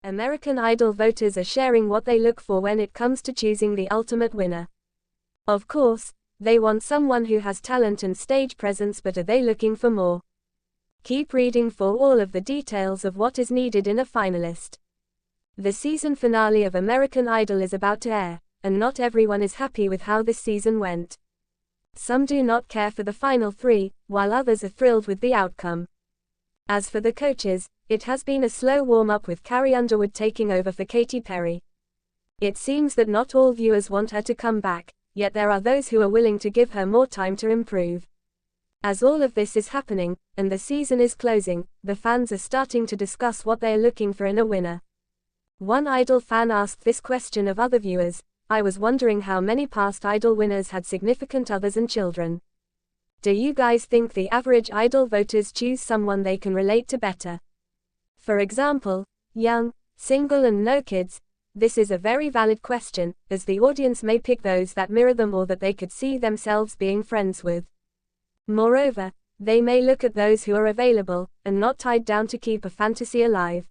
American Idol voters are sharing what they look for when it comes to choosing the ultimate winner. Of course, they want someone who has talent and stage presence, but are they looking for more? Keep reading for all of the details of what is needed in a finalist. The season finale of American Idol is about to air, and not everyone is happy with how this season went. Some do not care for the final three, while others are thrilled with the outcome. As for the coaches, it has been a slow warm-up with Carrie Underwood taking over for Katy Perry. It seems that not all viewers want her to come back, yet there are those who are willing to give her more time to improve. As all of this is happening, and the season is closing, the fans are starting to discuss what they are looking for in a winner. One Idol fan asked this question of other viewers: "I was wondering how many past Idol winners had significant others and children. Do you guys think the average Idol voters choose someone they can relate to better? For example, young, single and no kids?" This is a very valid question, as the audience may pick those that mirror them or that they could see themselves being friends with. Moreover, they may look at those who are available, and not tied down to keep a fantasy alive.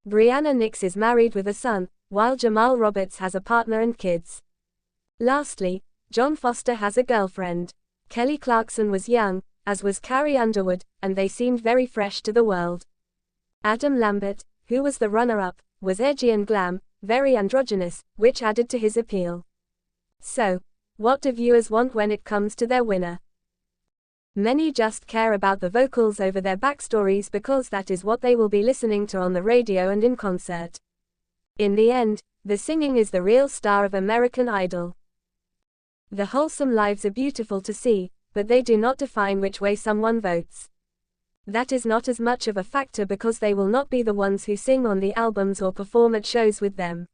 Brianna Nix is married with a son, while Jamal Roberts has a partner and kids. Lastly, John Foster has a girlfriend. Kelly Clarkson was young, as was Carrie Underwood, and they seemed very fresh to the world. Adam Lambert, who was the runner-up, was edgy and glam, very androgynous, which added to his appeal. So, what do viewers want when it comes to their winner? Many just care about the vocals over their backstories because that is what they will be listening to on the radio and in concert. In the end, the singing is the real star of American Idol. The wholesome lives are beautiful to see, but they do not define which way someone votes. That is not as much of a factor because they will not be the ones who sing on the albums or perform at shows with them.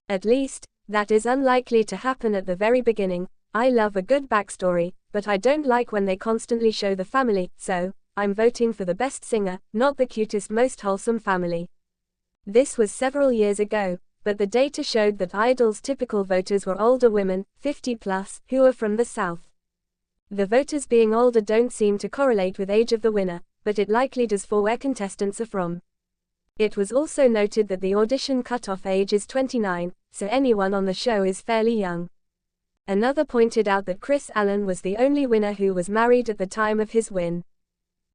At least, that is unlikely to happen at the very beginning. I love a good backstory, but I don't like when they constantly show the family, so I'm voting for the best singer, not the cutest, most wholesome family. This was several years ago, but the data showed that Idol's typical voters were older women, 50 plus, who are from the South. The voters being older don't seem to correlate with age of the winner, but it likely does for where contestants are from. It was also noted that the audition cutoff age is 29, so anyone on the show is fairly young. Another pointed out that Chris Allen was the only winner who was married at the time of his win.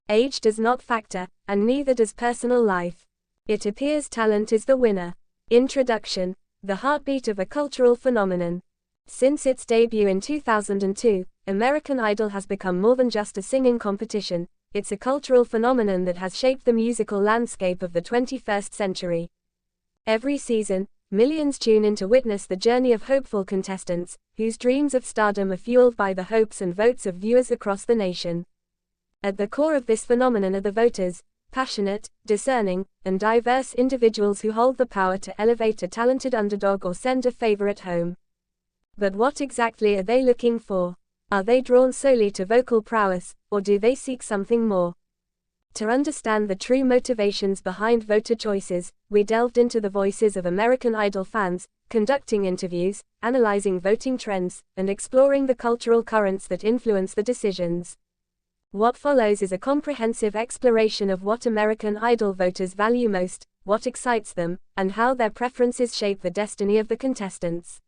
Age does not factor, and neither does personal life. It appears talent is the winner. Introduction: the heartbeat of a cultural phenomenon. Since its debut in 2002, American Idol has become more than just a singing competition. It's a cultural phenomenon that has shaped the musical landscape of the 21st century. Every season, millions tune in to witness the journey of hopeful contestants, whose dreams of stardom are fueled by the hopes and votes of viewers across the nation. At the core of this phenomenon are the voters, passionate, discerning, and diverse individuals who hold the power to elevate a talented underdog or send a favorite home. But what exactly are they looking for? Are they drawn solely to vocal prowess, or do they seek something more? To understand the true motivations behind voter choices, we delved into the voices of American Idol fans, conducting interviews, analyzing voting trends, and exploring the cultural currents that influence the decisions. What follows is a comprehensive exploration of what American Idol voters value most, what excites them, and how their preferences shape the destiny of the contestants.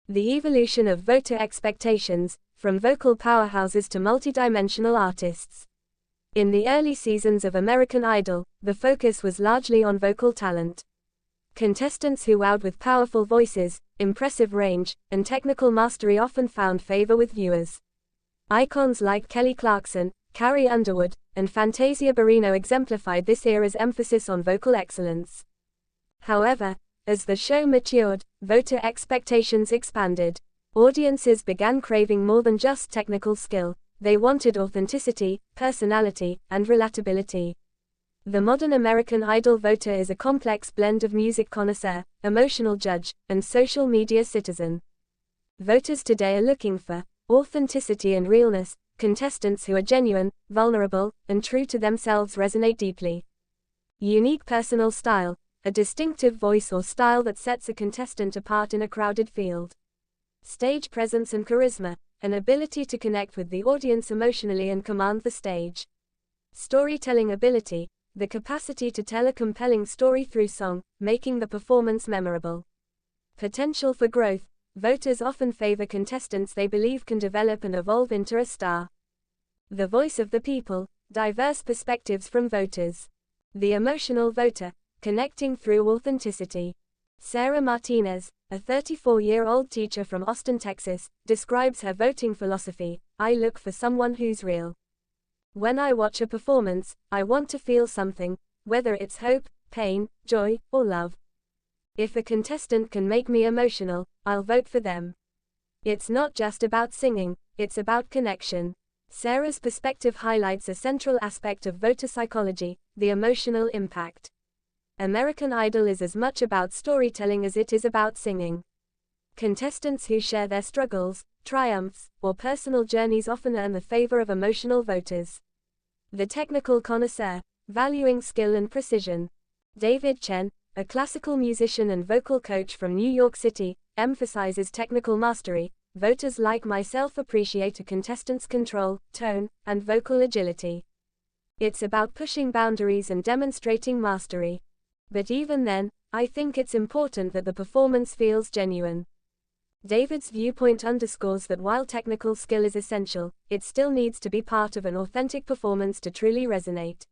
The evolution of voter expectations, from vocal powerhouses to multidimensional artists. In the early seasons of American Idol, the focus was largely on vocal talent. Contestants who wowed with powerful voices, impressive range, and technical mastery often found favor with viewers. Icons like Kelly Clarkson, Carrie Underwood, and Fantasia Barrino exemplified this era's emphasis on vocal excellence. However, as the show matured, voter expectations expanded. Audiences began craving more than just technical skill. They wanted authenticity, personality, and relatability. The modern American Idol voter is a complex blend of music connoisseur, emotional judge, and social media citizen. Voters today are looking for authenticity and realness. Contestants who are genuine, vulnerable, and true to themselves resonate deeply. Unique personal style, a distinctive voice or style that sets a contestant apart in a crowded field. Stage presence and charisma, an ability to connect with the audience emotionally and command the stage. Storytelling ability, the capacity to tell a compelling story through song, making the performance memorable. Potential for growth. Voters often favor contestants they believe can develop and evolve into a star. The voice of the people. Diverse perspectives from voters. The emotional voter, connecting through authenticity. Sarah Martinez, a 34-year-old teacher from Austin, Texas, describes her voting philosophy: "I look for someone who's real. When I watch a performance, I want to feel something, whether it's hope, pain, joy, or love. If a contestant can make me emotional, I'll vote for them. It's not just about singing, it's about connection." Sarah's perspective highlights a central aspect of voter psychology: the emotional impact. American Idol is as much about storytelling as it is about singing. Contestants who share their struggles, triumphs, or personal journeys often earn the favor of emotional voters. The technical connoisseur, valuing skill and precision. David Chen, a classical musician and vocal coach from New York City, emphasizes technical mastery. "Voters like myself appreciate a contestant's control, tone, and vocal agility. It's about pushing boundaries and demonstrating mastery. But even then, I think it's important that the performance feels genuine." David's viewpoint underscores that while technical skill is essential, it still needs to be part of an authentic performance to truly resonate.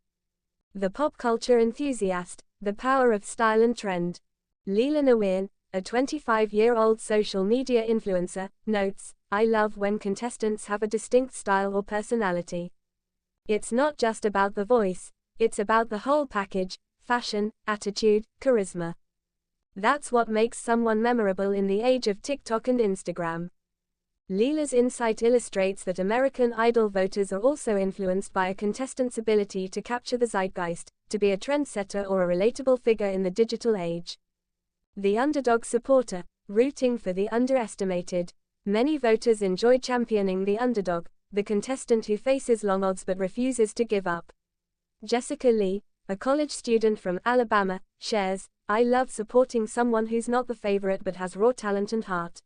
The pop culture enthusiast. The power of style and trend. Leela Naween, a 25-year-old social media influencer, notes, "I love when contestants have a distinct style or personality. It's not just about the voice, it's about the whole package: fashion, attitude, charisma. That's what makes someone memorable in the age of TikTok and Instagram." Leela's insight illustrates that American Idol voters are also influenced by a contestant's ability to capture the zeitgeist, to be a trendsetter or a relatable figure in the digital age. The underdog supporter, rooting for the underestimated. Many voters enjoy championing the underdog, the contestant who faces long odds but refuses to give up. Jessica Lee, a college student from Alabama, shares, "I love supporting someone who's not the favorite but has raw talent and heart.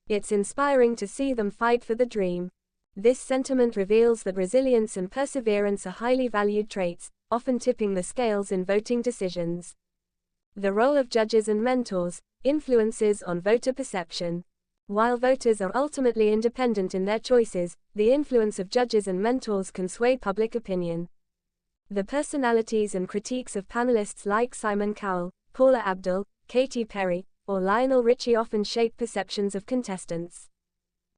It's inspiring to see them fight for the dream." This sentiment reveals that resilience and perseverance are highly valued traits, often tipping the scales in voting decisions. The role of judges and mentors, influences on voter perception. While voters are ultimately independent in their choices, the influence of judges and mentors can sway public opinion. The personalities and critiques of panelists like Simon Cowell, Paula Abdul, Katy Perry, or Lionel Richie often shape perceptions of contestants.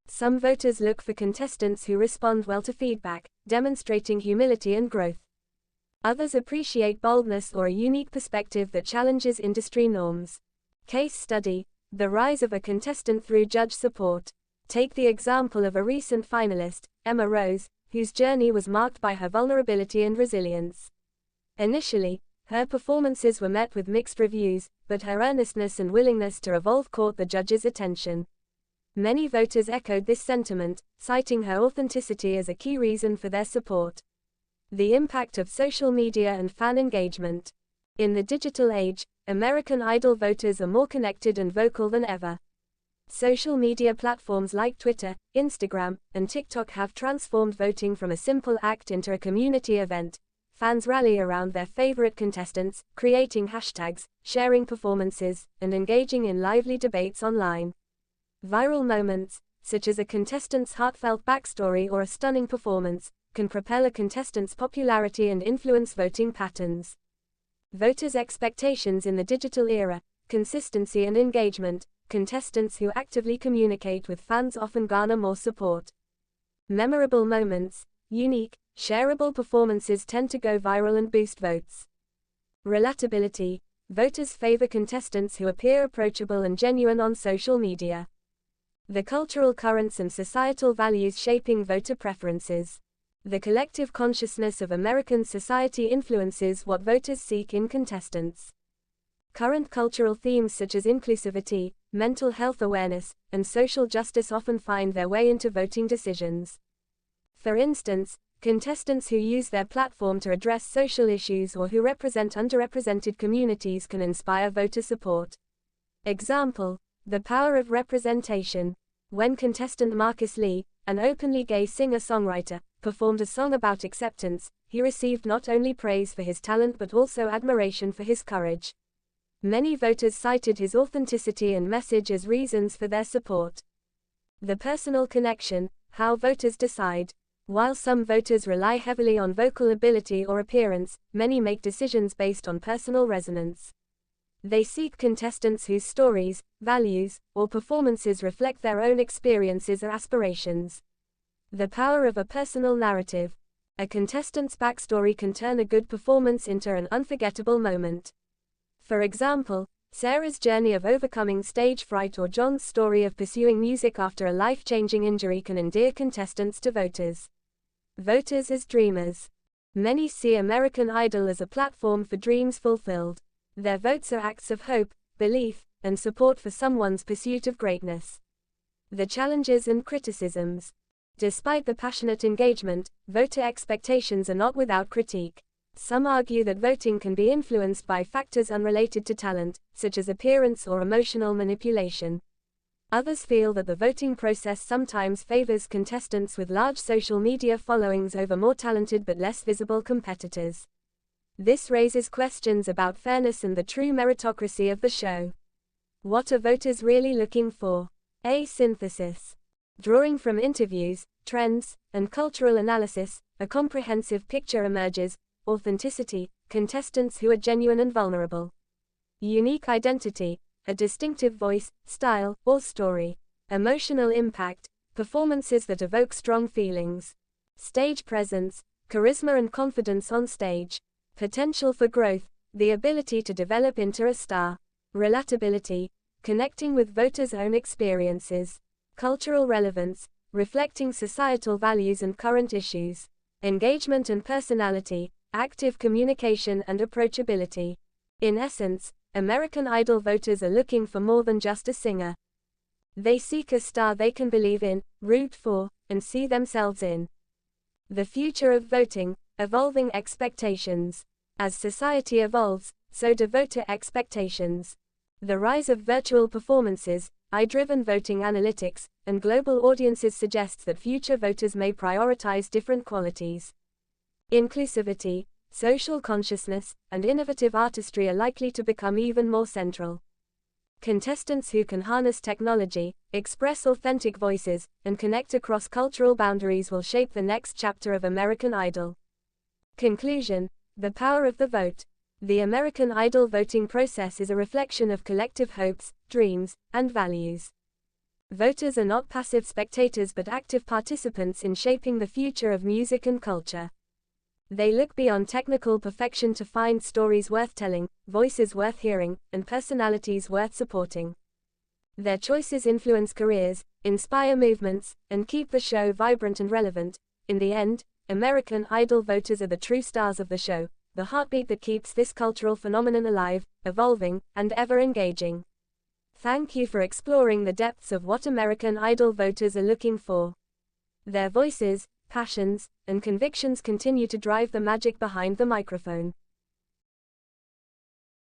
Some voters look for contestants who respond well to feedback, demonstrating humility and growth. Others appreciate boldness or a unique perspective that challenges industry norms. Case study: the rise of a contestant through judge support. Take the example of a recent finalist, Emma Rose, whose journey was marked by her vulnerability and resilience. Initially, her performances were met with mixed reviews, but her earnestness and willingness to evolve caught the judges' attention. Many voters echoed this sentiment, citing her authenticity as a key reason for their support. The impact of social media and fan engagement. In the digital age, American Idol voters are more connected and vocal than ever. Social media platforms like Twitter, Instagram, and TikTok have transformed voting from a simple act into a community event. Fans rally around their favorite contestants, creating hashtags, sharing performances, and engaging in lively debates online. Viral moments, such as a contestant's heartfelt backstory or a stunning performance, can propel a contestant's popularity and influence voting patterns. Voters' expectations in the digital era. Consistency and engagement. Contestants who actively communicate with fans often garner more support. Memorable moments. Unique, shareable performances tend to go viral and boost votes. Relatability. Voters favor contestants who appear approachable and genuine on social media. The cultural currents and societal values shaping voter preferences. The collective consciousness of American society influences what voters seek in contestants. Current cultural themes such as inclusivity, mental health awareness, and social justice often find their way into voting decisions. For instance, contestants who use their platform to address social issues or who represent underrepresented communities can inspire voter support. Example: the power of representation. When contestant Marcus Lee, an openly gay singer-songwriter, performed a song about acceptance, he received not only praise for his talent but also admiration for his courage. Many voters cited his authenticity and message as reasons for their support. The personal connection, how voters decide. While some voters rely heavily on vocal ability or appearance, many make decisions based on personal resonance. They seek contestants whose stories, values, or performances reflect their own experiences or aspirations. The power of a personal narrative. A contestant's backstory can turn a good performance into an unforgettable moment. For example, Sarah's journey of overcoming stage fright or John's story of pursuing music after a life-changing injury can endear contestants to voters. Voters as dreamers. Many see American Idol as a platform for dreams fulfilled. Their votes are acts of hope, belief, and support for someone's pursuit of greatness. The challenges and criticisms. Despite the passionate engagement, voter expectations are not without critique. Some argue that voting can be influenced by factors unrelated to talent, such as appearance or emotional manipulation. Others feel that the voting process sometimes favors contestants with large social media followings over more talented but less visible competitors. This raises questions about fairness and the true meritocracy of the show. What are voters really looking for? A synthesis. Drawing from interviews, trends, and cultural analysis, a comprehensive picture emerges. Authenticity, contestants who are genuine and vulnerable. Unique identity, a distinctive voice, style, or story. Emotional impact, performances that evoke strong feelings. Stage presence, charisma and confidence on stage. Potential for growth, the ability to develop into a star. Relatability, connecting with voters' own experiences. Cultural relevance, reflecting societal values and current issues. Engagement and personality, active communication and approachability. In essence, American Idol voters are looking for more than just a singer. They seek a star they can believe in, root for, and see themselves in. The future of voting, evolving expectations. As society evolves, so do voter expectations. The rise of virtual performances, AI-driven voting analytics, and global audiences suggests that future voters may prioritize different qualities. Inclusivity, social consciousness, and innovative artistry are likely to become even more central. Contestants who can harness technology, express authentic voices, and connect across cultural boundaries will shape the next chapter of American Idol. Conclusion: the power of the vote. The American Idol voting process is a reflection of collective hopes, dreams, and values. Voters are not passive spectators but active participants in shaping the future of music and culture. They look beyond technical perfection to find stories worth telling, voices worth hearing, and personalities worth supporting. Their choices influence careers, inspire movements, and keep the show vibrant and relevant. In the end, American Idol voters are the true stars of the show, the heartbeat that keeps this cultural phenomenon alive, evolving, and ever engaging. Thank you for exploring the depths of what American Idol voters are looking for. Their voices, passions, and convictions continue to drive the magic behind the microphone.